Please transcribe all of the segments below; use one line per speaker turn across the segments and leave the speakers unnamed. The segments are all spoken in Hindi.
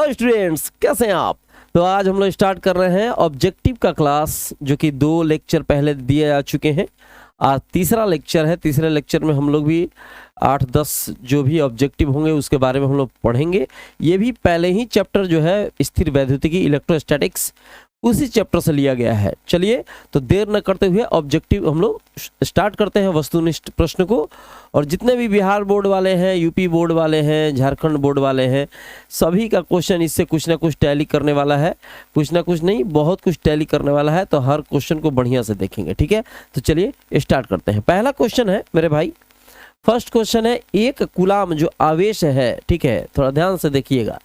हेलो स्टूडेंट्स, कैसे हैं आप। तो आज हम लोग स्टार्ट कर रहे हैं ऑब्जेक्टिव का क्लास, जो कि 2 लेक्चर पहले दिए जा चुके हैं। आज तीसरा लेक्चर है। तीसरे लेक्चर में हम लोग भी 8-10 जो भी ऑब्जेक्टिव होंगे उसके बारे में हम लोग पढ़ेंगे। ये भी पहले ही चैप्टर जो है स्थिर वैद्युतिकी इलेक्ट्रोस्टैटिक्स, उसी चैप्टर से लिया गया है। चलिए तो देर न करते हुए ऑब्जेक्टिव हम लोग स्टार्ट करते हैं वस्तुनिष्ठ प्रश्न को। और जितने भी बिहार बोर्ड वाले हैं, यूपी बोर्ड वाले हैं, झारखंड बोर्ड वाले हैं, सभी का क्वेश्चन इससे कुछ ना कुछ टैली करने वाला है। कुछ ना कुछ नहीं, बहुत कुछ टैली करने वाला है। तो हर क्वेश्चन को बढ़िया से देखेंगे, ठीक है। तो चलिए स्टार्ट करते हैं। पहला क्वेश्चन है मेरे भाई, फर्स्ट क्वेश्चन है, एक कूलाम जो आवेश है, ठीक है, थोड़ा ध्यान से देखिएगा।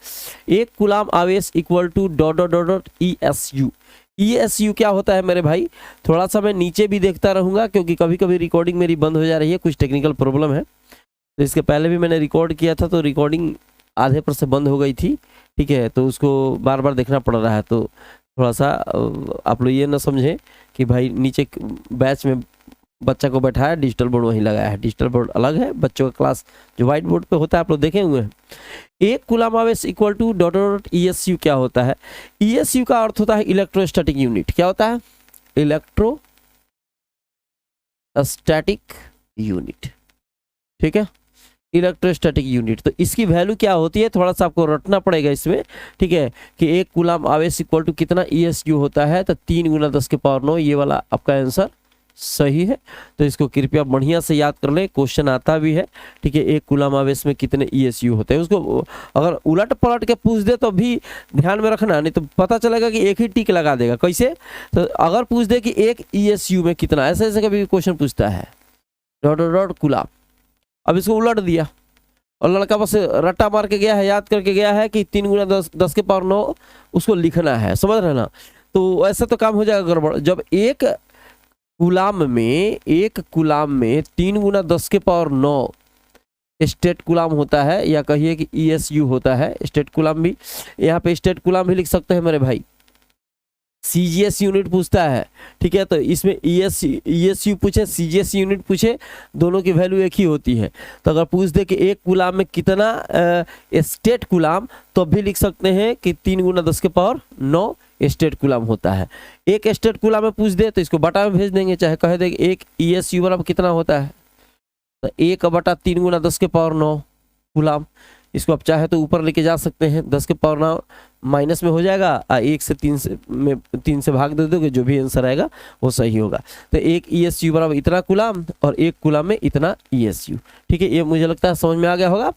एक कूलाम आवेश equal to dot dot dot dot ESU। ESU क्या होता है मेरे भाई, थोड़ा सा मैं नीचे भी देखता रहूँगा क्योंकि कभी कभी रिकॉर्डिंग मेरी बंद हो जा रही है, कुछ टेक्निकल प्रॉब्लम है। तो इसके पहले भी मैंने रिकॉर्ड किया था तो रिकॉर्डिंग आधे पर से बंद हो गई थी, ठीक है। तो उसको बार बार देखना पड़ रहा है। तो थोड़ा सा आप लोग ये ना समझें कि भाई नीचे बैच में बच्चा को बैठाया, डिजिटल बोर्ड वहीं लगाया है। डिजिटल बोर्ड अलग है, बच्चों का क्लास जो व्हाइट बोर्ड पे होता है आप लोग देखे हुए हैं। एक कूलाम आवेश equal to dot dot ESU क्या होता है। ESU का अर्थ होता है इलेक्ट्रोस्टैटिक यूनिट। क्या होता है? इलेक्ट्रोस्टैटिक यूनिट, ठीक है, इलेक्ट्रोस्टैटिक यूनिट। तो इसकी वैल्यू क्या होती है, थोड़ा सा आपको रटना पड़ेगा इसमें, ठीक है, कि एक कूलाम आवेश इक्वल टू कितना ESU होता है। तो 3 × 10⁹ ये वाला आपका आंसर सही है। तो इसको कृपया बढ़िया से याद कर लें, क्वेश्चन आता भी है, ठीक है। एक कूलाम आवेश में कितने ESU होते हैं, उसको अगर उलट पलट के पूछ दे तो भी ध्यान में रखना, नहीं तो पता चलेगा कि एक ही टिक लगा देगा। कैसे? तो अगर पूछ दे कि एक ESU में कितना, ऐसे ऐसे कभी क्वेश्चन पूछता है, डॉट डॉट डॉट कूलाम। अब इसको उलट दिया और लड़का बस रट्टा मार के गया है, याद करके गया है कि 3 × 10⁹ उसको लिखना है, समझ रहे ना। तो ऐसा तो काम हो जाएगा गड़बड़। जब एक कूलाम में 3 × 10⁹ स्टेट कूलाम होता है, या कहिए कि ESU होता है। स्टेट कूलाम भी, यहाँ पे स्टेट कूलाम भी लिख सकते हैं मेरे भाई। CGS यूनिट पूछता है, ठीक है। तो इसमें ESU पूछे, CGS यूनिट पूछे, दोनों की वैल्यू एक ही होती है। तो अगर पूछ दे कि एक कूलाम में कितना स्टेट कूलाम, तो भी लिख सकते हैं कि 3 × 10⁹ स्टेट कूलाम होता है। एक स्टेट कूलाम में पूछ दे तो इसको बटा में भेज देंगे, चाहे कह दे एक ESU बराबर कितना होता है, तो 1/3 × 10⁹ कूलाम। इसको आप चाहे तो ऊपर लेके जा सकते हैं, 10⁹ माइनस में हो जाएगा, 1 से 3 से भाग दे दोगे, जो भी आंसर आएगा वो सही होगा। तो एक ESU बराबर इतना कूलाम और एक कूलाम में इतना ESU, ठीक है। ये मुझे लगता है समझ में आ गया होगा।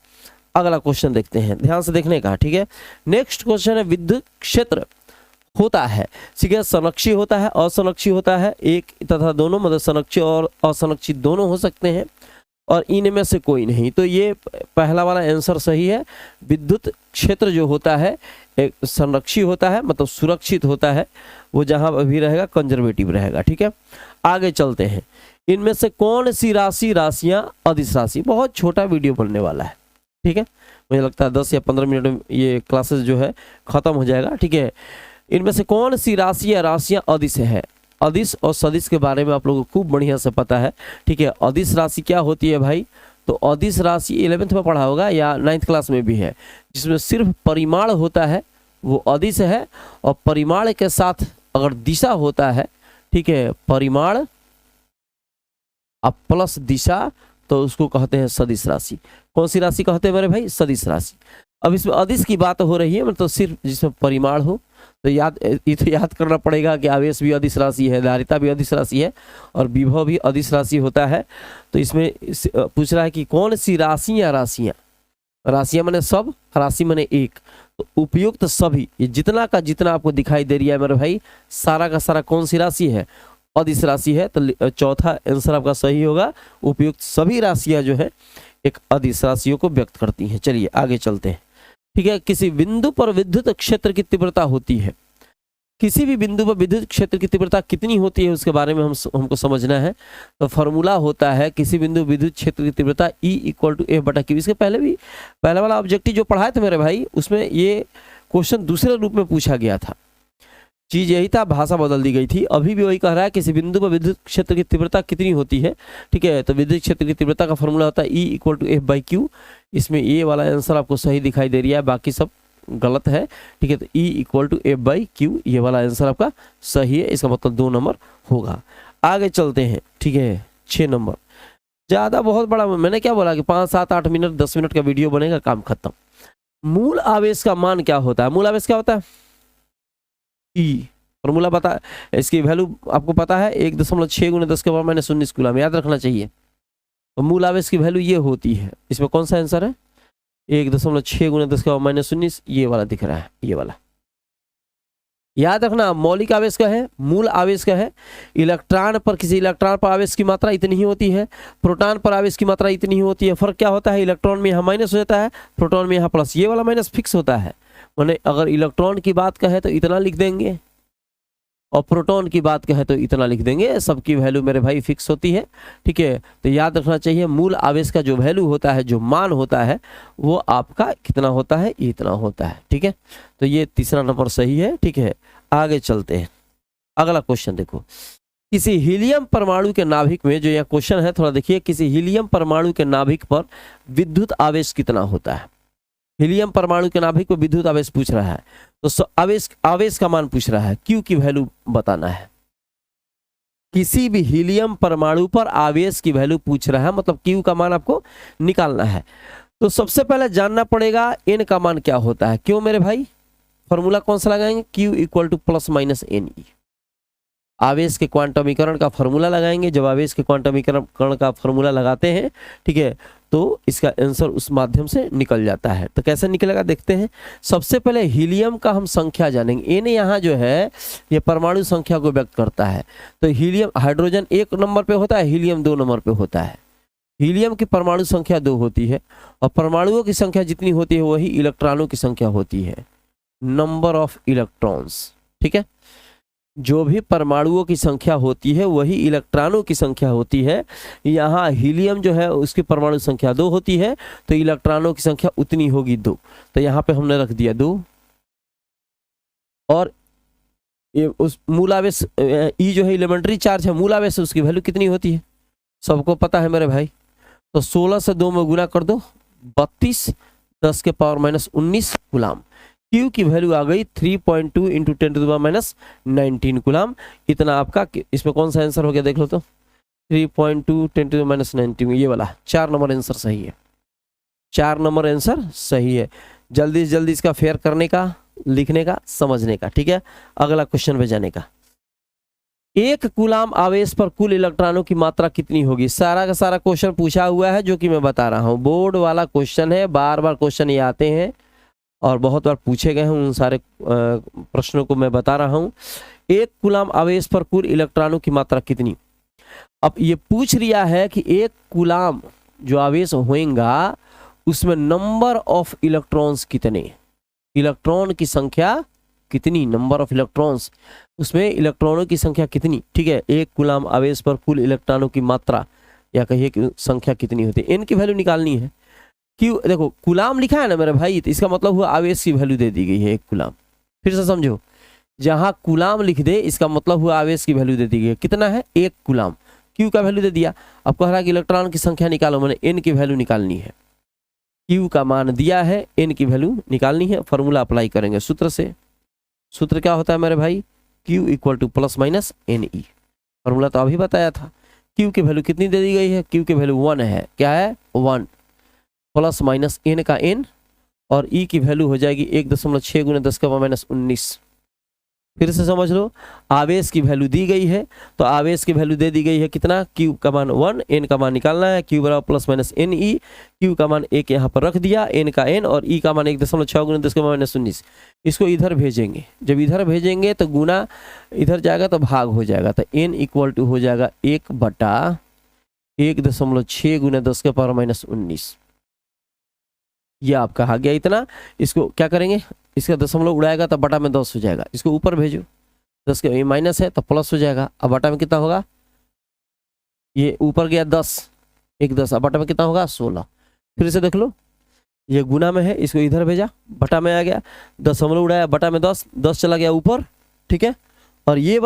अगला क्वेश्चन देखते हैं, ध्यान से देखने का, ठीक है। नेक्स्ट क्वेश्चन है, विद्युत क्षेत्र होता है, ठीक है, संरक्षी होता है, असंरक्षी होता है, एक तथा दोनों, मतलब संरक्षी और असंरक्षित दोनों हो सकते हैं, और इनमें से कोई नहीं। तो ये पहला वाला आंसर सही है। विद्युत क्षेत्र जो होता है एक संरक्षी होता है, मतलब सुरक्षित होता है, वो जहां भी रहेगा कंजर्वेटिव रहेगा, ठीक है। आगे चलते हैं, इनमें से कौन सी राशियां अदिश राशि। बहुत छोटा वीडियो बनने वाला है, ठीक है। मुझे लगता है 10 या 15 मिनट में ये क्लासेस जो है खत्म हो जाएगा, ठीक है। इनमें से कौन सी राशियां अदिश है। अदिश और सदिश के बारे में आप लोगों को खूब बढ़िया से पता है, ठीक है। अदिश राशि क्या होती है भाई, तो अदिश राशि 11th में पढ़ा होगा या 9th क्लास में भी है, जिसमें सिर्फ परिमाण होता है वो अदिश है, और परिमाण के साथ अगर दिशा होता है, ठीक है, परिमाण अब प्लस दिशा, तो उसको कहते हैं सदिश राशि। कौन सी राशि कहते हैं मेरे भाई? सदिश राशि। अब इसमें अदिश की बात हो रही है, मतलब सिर्फ जिसमें परिमाण हो। तो याद करना पड़ेगा कि आवेश भी अदिश राशि है, धारिता भी अदिश राशि है, और विभव भी अदिश राशि होता है। तो इसमें पूछ रहा है कि कौन सी राशियां माने सब, राशि माने एक। तो उपयुक्त सभी, ये जितना का जितना आपको दिखाई दे रही है मेरे भाई, सारा का सारा कौन सी राशि है? अदिश राशि है। तो चौथा आंसर आपका सही होगा। उपयुक्त सभी राशियां जो है एक अदिश राशियों को व्यक्त करती हैं। चलिए आगे चलते हैं, ठीक है। किसी बिंदु पर विद्युत क्षेत्र की तीव्रता होती है। किसी भी बिंदु पर विद्युत क्षेत्र की तीव्रता कितनी होती है उसके बारे में हमको समझना है। तो फॉर्मूला होता है, किसी बिंदु विद्युत क्षेत्र की तीव्रता E = F/Q। इसके पहले भी पहला वाला ऑब्जेक्टिव जो पढ़ाए थे मेरे भाई, उसमें ये क्वेश्चन दूसरे रूप में पूछा गया था। चीज यही था, भाषा बदल दी गई थी। अभी भी वही कह रहा है, किसी बिंदु पर विद्युत क्षेत्र की तीव्रता कितनी होती है, ठीक है। तो विद्युत क्षेत्र की तीव्रता का फॉर्मूला होता है E = F/Q। इसमें ये वाला आंसर आपको सही दिखाई दे रहा है, बाकी सब गलत है, ठीक है। तो E equal to F by Q, ये वाला आंसर आपका सही है, इसका मतलब 2 नंबर होगा। आगे चलते हैं, ठीक है। 6 नंबर, ज़्यादा बहुत बड़ा, मैंने क्या बोला कि 5, 7, 8 मिनट 10 मिनट का वीडियो बनेगा, काम खत्म। मूल आवेश का मान क्या होता है? मूल आवेश क्या होता है? ई, फॉर्मूला बता, इसकी वैल्यू आपको पता है 1.6 × 10⁻⁻19 कूलम, याद रखना चाहिए। तो मूल आवेश की वैल्यू ये होती है। इसमें कौन सा आंसर है? 1.6 × 10⁻19, ये वाला दिख रहा है, ये वाला याद रखना। मौलिक आवेश का है, मूल आवेश का है। इलेक्ट्रॉन पर, किसी इलेक्ट्रॉन पर आवेश की मात्रा इतनी ही होती है, प्रोटॉन पर आवेश की मात्रा इतनी ही होती है। फर्क क्या होता है? इलेक्ट्रॉन में यहाँ माइनस हो जाता है, प्रोटॉन में यहाँ प्लस। ये वाला माइनस फिक्स होता है, माने अगर इलेक्ट्रॉन की बात कहे तो इतना लिख देंगे, और प्रोटॉन की बात कहे तो इतना लिख देंगे। सबकी वैल्यू मेरे भाई फिक्स होती है, ठीक है। तो याद रखना चाहिए, मूल आवेश का जो वैल्यू होता है, जो मान होता है, वो आपका कितना होता है? इतना होता है, ठीक है। तो ये तीसरा नंबर सही है, ठीक है। आगे चलते हैं, अगला क्वेश्चन देखो। किसी हीलियम परमाणु के नाभिक में, जो यह क्वेश्चन है थोड़ा देखिए, किसी हीलियम परमाणु के नाभिक पर विद्युत आवेश कितना होता है? हीलियम परमाणु के नाभिक पर विद्युत आवेश पूछ रहा है, तो आवेश का मान पूछ रहा है, क्यू की वैल्यू बताना है। किसी भी हीलियम परमाणु पर आवेश की वैल्यू पूछ रहा है, मतलब क्यू का मान आपको निकालना है। तो सबसे पहले जानना पड़ेगा एन का मान क्या होता है। क्यों मेरे भाई? फॉर्मूला कौन सा लगाएंगे? Q equal to plus minus N E. आवेश के क्वांटमीकरण का फॉर्मूला लगाएंगे। जब आवेश के क्वांटमीकरण का फॉर्मूला लगाते हैं, ठीक है, तो इसका आंसर उस माध्यम से निकल जाता है। तो कैसे निकलेगा देखते हैं। सबसे पहले हीलियम का हम संख्या जानेंगे। एन यहाँ जो है ये परमाणु संख्या को व्यक्त करता है। तो हीलियम, हाइड्रोजन 1 नंबर पे होता है, हीलियम 2 नंबर पे होता है। हीलियम की परमाणु संख्या 2 होती है, और परमाणुओं की संख्या जितनी होती है वही इलेक्ट्रॉनों की संख्या होती है, नंबर ऑफ इलेक्ट्रॉन्स, ठीक है। जो भी परमाणुओं की संख्या होती है वही इलेक्ट्रॉनों की संख्या होती है। यहाँ हीलियम जो है उसकी परमाणु संख्या 2 होती है, तो इलेक्ट्रॉनों की संख्या उतनी होगी 2। तो यहाँ पे हमने रख दिया 2। और ये उस मूलावेश ई जो है एलिमेंट्री चार्ज है, मूलावेश उसकी वैल्यू कितनी होती है सबको पता है मेरे भाई। तो 16 से 2 में गुना कर दो, 32 10⁻⁻19 कूलम। क्यू की वैल्यू आ गई 3.2 × 10⁻⁻19 कूलम। इतना आपका, इसमें कौन सा आंसर हो गया देख लो तो, 3.2 × 10⁻⁻19, ये वाला 4 नंबर आंसर सही है। 4 नंबर आंसर सही है। जल्दी से जल्दी इसका फेयर करने का, लिखने का, समझने का, ठीक है। अगला क्वेश्चन पे जाने का। 1 कूलम आवेश पर कुल इलेक्ट्रॉनों की मात्रा कितनी होगी? सारा का सारा क्वेश्चन पूछा हुआ है, जो कि मैं बता रहा हूँ। बोर्ड वाला क्वेश्चन है, बार बार क्वेश्चन ये आते हैं और बहुत बार पूछे गए हैं। उन सारे प्रश्नों को मैं बता रहा हूँ। 1 कूलम आवेश पर कुल इलेक्ट्रॉनों की मात्रा कितनी? अब ये पूछ रिया है कि 1 कूलम जो आवेश होएगा उसमें नंबर ऑफ इलेक्ट्रॉन्स कितने, इलेक्ट्रॉन की संख्या कितनी, नंबर ऑफ इलेक्ट्रॉन्स, उसमें इलेक्ट्रॉनों की संख्या कितनी, ठीक है। 1 कूलम आवेश पर कुल इलेक्ट्रॉनों की मात्रा या कहिए कि संख्या कितनी होती है, एन की वैल्यू निकालनी है। क्यों? देखो कूलम लिखा है ना मेरे भाई, तो इसका मतलब हुआ आवेश की वैल्यू दे दी गई है 1 कूलम। फिर से समझो, जहां कूलम लिख दे इसका मतलब हुआ आवेश की वैल्यू दे दी गई है। कितना है? 1 कूलम। क्यू का वैल्यू दे दिया। अब कह रहा है कि इलेक्ट्रॉन की संख्या निकालो, मैंने एन की वैल्यू निकालनी है। क्यू का मान दिया है, एन की वैल्यू निकालनी है। फॉर्मूला अप्लाई करेंगे सूत्र से। सूत्र क्या होता है मेरे भाई? Q equal to plus minus N E. Formula तो अभी बताया था। क्यू की वैल्यू कितनी दे दी गई है? क्यू की वैल्यू 1 है। क्या है? 1 प्लस माइनस एन का एन, और ई की वैल्यू हो जाएगी 1.6 × 10⁻⁻19। फिर से समझ लो, आवेश की वैल्यू दी गई है, तो आवेश की वैल्यू दे दी गई है कितना? क्यू का मान 1, एन का मान निकालना है। क्यू बराबर plus minus N E. Q का मान 1 यहाँ पर रख दिया, एन का एन, और ई का मान 1.6 × 10⁻⁻19। इसको इधर भेजेंगे। जब इधर भेजेंगे तो गुना इधर जाएगा तो भाग हो जाएगा। तो एन इक्वल टू हो जाएगा 1/1.6 × 10⁻⁻19। ये आपका आ गया इतना। इसको क्या करेंगे? इसका दशमलव उड़ाएगा तो बटा में 10 हो जाएगा। इसको ऊपर भेजो, 10 के माइनस है तो प्लस हो जाएगा। अब बटा में कितना होगा? ये ऊपर गया 10, 1 10, अब बटा में कितना होगा? 16। फिर से देख लो, ये गुना में है, इसको इधर भेजा, बटा में आ गया, दशमलव उड़ाया, बटा में 10, 10 चला गया ऊपर, ठीक है। और ये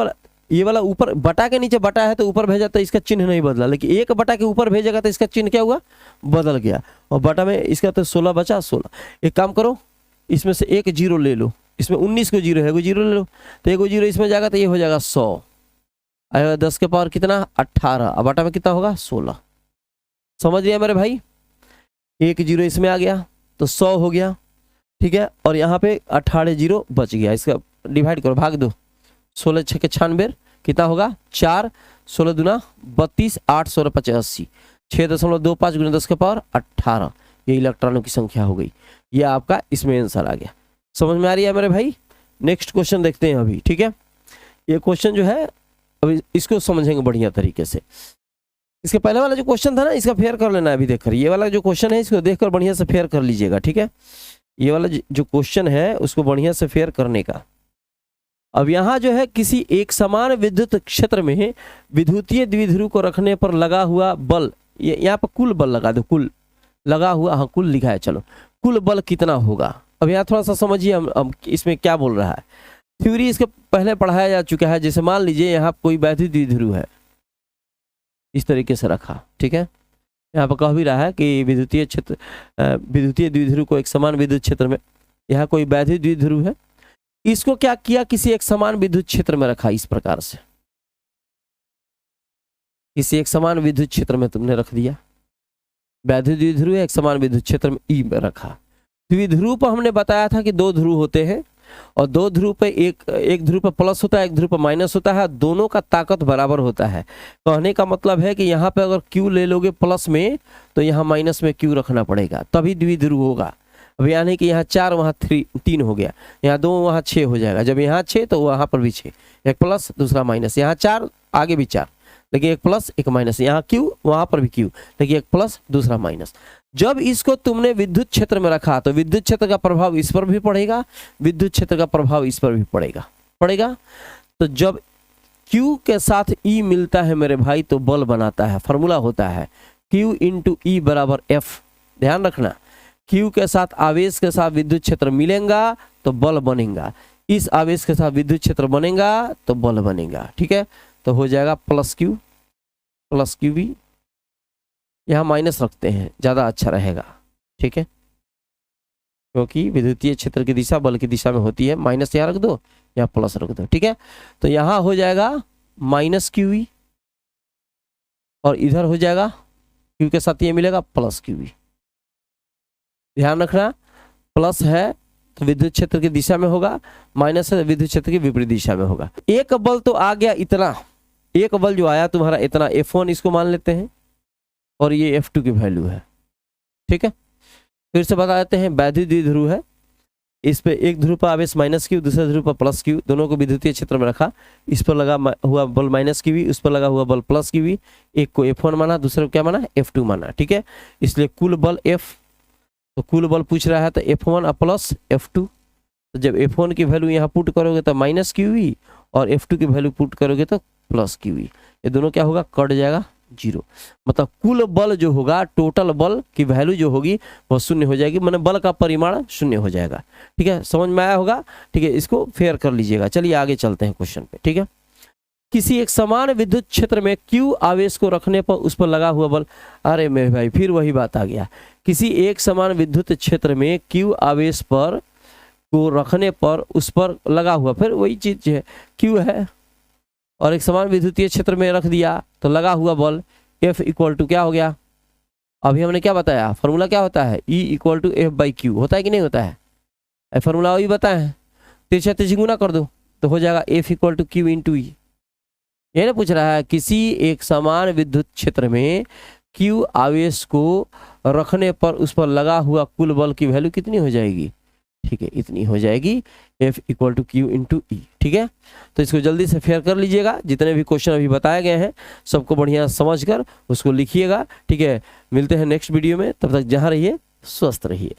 वाला ऊपर बटा के नीचे बटा है तो ऊपर भेजा तो इसका चिन्ह नहीं बदला, लेकिन 1 बटा के ऊपर भेजेगा तो इसका चिन्ह क्या हुआ? बदल गया। और बटा में इसका तो 16 बचा, 16। एक काम करो, इसमें से एक जीरो ले लो, इसमें 19 को जीरो है, कोई जीरो ले लो, तो एक जीरो इसमें जाएगा तो ये हो जाएगा 100, आएगा 10 के पावर कितना 18, अब बटा में कितना होगा 16। समझ लिया मेरे भाई, एक जीरो इसमें आ गया तो 100 हो गया, ठीक है, और यहाँ पे 18 जीरो बच गया, इसका डिवाइड करो, भाग दो, 16 छः के 96 कितना होगा 4, 16 दूना 32, 8 16 85, 6.25 गुना 10 के पावर 18, ये इलेक्ट्रॉनों की संख्या हो गई। ये आपका इसमें आंसर आ गया। समझ में आ रही है मेरे भाई। नेक्स्ट क्वेश्चन देखते हैं अभी, ठीक है। ये क्वेश्चन जो है अभी इसको समझेंगे बढ़िया तरीके से। इसके पहले वाला जो क्वेश्चन था ना, इसका फेयर कर लेना अभी देखकर, ये वाला जो क्वेश्चन है इसको देखकर बढ़िया से फेयर कर लीजिएगा, ठीक है। ये वाला जो क्वेश्चन है उसको बढ़िया से फेयर करने का। अब यहाँ जो है किसी एक समान विद्युत क्षेत्र में विद्युतीय द्विध्रुव को रखने पर लगा हुआ बल, ये यहाँ पर कुल बल लगा दो, कुल लगा हुआ, हाँ कुल लिखा है, चलो कुल बल कितना होगा। अब यहाँ थोड़ा सा समझिए हम इसमें क्या बोल रहा है। थ्योरी इसके पहले पढ़ाया जा चुका है। जैसे मान लीजिए यहाँ कोई वैद्युत द्विध्रुव है, इस तरीके से रखा, ठीक है। यहाँ पर कह भी रहा है कि विद्युतीय क्षेत्र, विद्युतीय द्विध्रुव को एक समान विद्युत क्षेत्र में, यहाँ कोई वैद्युत द्विध्रुव है, इसको क्या किया, किसी एक समान विद्युत क्षेत्र में रखा, इस प्रकार से किसी एक समान विद्युत क्षेत्र में तुमने रख दिया। वैद्युत द्विध्रुव एक समान विद्युत क्षेत्र में ई में रखा। द्विध्रुव पर हमने बताया था कि दो ध्रुव होते हैं और दो ध्रुव पे एक ध्रुव पे प्लस होता है, एक ध्रुव पे माइनस होता है, दोनों का ताकत बराबर होता है। कहने का मतलब है कि यहाँ पे अगर Q ले लोगे प्लस में तो यहाँ माइनस में Q रखना पड़ेगा, तभी द्विध्रुव होगा। अब यानी कि यहाँ 4 वहाँ 3 हो गया, यहाँ 2 वहाँ 6 हो जाएगा। जब यहाँ 6 तो वहाँ पर भी 6, एक प्लस दूसरा माइनस, यहाँ 4 आगे भी 4, लेकिन एक प्लस एक माइनस, यहाँ Q वहाँ पर भी Q, लेकिन एक प्लस दूसरा माइनस। जब इसको तुमने विद्युत क्षेत्र में रखा तो विद्युत क्षेत्र का प्रभाव इस पर भी पड़ेगा, विद्युत क्षेत्र का प्रभाव इस पर भी पड़ेगा। तो जब Q के साथ E मिलता है मेरे भाई तो बल बनाता है। फॉर्मूला होता है Q इंटू E बराबर F। ध्यान रखना, Q के साथ आवेश के साथ विद्युत क्षेत्र मिलेगा तो बल बनेगा, इस आवेश के साथ विद्युत क्षेत्र बनेगा तो बल बनेगा, ठीक है। तो हो जाएगा प्लस क्यू भी, यहाँ माइनस रखते हैं ज़्यादा अच्छा रहेगा, ठीक है, क्योंकि विद्युतीय क्षेत्र की दिशा बल की दिशा में होती है। माइनस यहाँ रख दो, यहाँ प्लस रख दो, ठीक है। तो यहाँ हो जाएगा माइनस क्यू और इधर हो जाएगा क्यू के साथ ये मिलेगा प्लस क्यू। ध्यान रखना, प्लस है तो विद्युत क्षेत्र की दिशा में होगा, माइनस है तो विद्युत क्षेत्र की विपरीत दिशा में होगा। एक बल तो आ गया इतना, एक बल जो आया तुम्हारा इतना, F1 इसको मान लेते हैं और ये F2 की वैल्यू है, ठीक है। फिर से बता देते हैं, वैद्युत द्विध्रुव है, इस पे एक ध्रुव पर आवेश माइनस क्यू, दूसरे ध्रुव पर प्लस क्यू, दोनों को विद्युतीय क्षेत्र में रखा। इस पर लगा हुआ बल माइनस क्यू, उस पर लगा हुआ बल प्लस क्यू। एक को F1 माना, दूसरे को क्या माना F2 माना, ठीक है। इसलिए कुल बल F, तो कुल बल पूछ रहा है तो F1 प्लस F2। तो जब F1 की वैल्यू यहाँ पुट करोगे तो माइनस क्यू और F2 की वैल्यू पुट करोगे तो प्लस क्यू। ये दोनों क्या होगा, कट जाएगा 0। मतलब कुल बल जो होगा, टोटल बल की वैल्यू जो होगी वो शून्य हो जाएगी, मतलब बल का परिमाण शून्य हो जाएगा, ठीक है। समझ में आया होगा, ठीक है। इसको फेयर कर लीजिएगा। चलिए आगे चलते हैं क्वेश्चन पे, ठीक है। किसी एक समान विद्युत क्षेत्र में Q आवेश को रखने पर उस पर लगा हुआ बल, अरे मेरे भाई फिर वही बात आ गया। किसी एक समान विद्युत क्षेत्र में Q आवेश पर को रखने पर उस पर लगा हुआ, फिर वही चीज है, Q है और एक समान विद्युतीय क्षेत्र में रख दिया तो लगा हुआ बल F इक्वल टू क्या हो गया, अभी हमने क्या बताया, फॉर्मूला क्या होता है, E इक्वल टू F बाई Q, होता है कि नहीं होता है, फॉर्मूला वही बताया है। तिरछा तिरछी गुना कर दो तो हो जाएगा F equal to Q into E। ये ना पूछ रहा है किसी एक समान विद्युत क्षेत्र में Q आवेश को रखने पर उस पर लगा हुआ कुल बल की वैल्यू कितनी हो जाएगी, ठीक है, इतनी हो जाएगी, F equal to Q into E, ठीक है। तो इसको जल्दी से फेयर कर लीजिएगा। जितने भी क्वेश्चन अभी बताए गए हैं सबको बढ़िया समझकर उसको लिखिएगा, ठीक है। मिलते हैं नेक्स्ट वीडियो में, तब तक जहाँ रहिए स्वस्थ रहिए।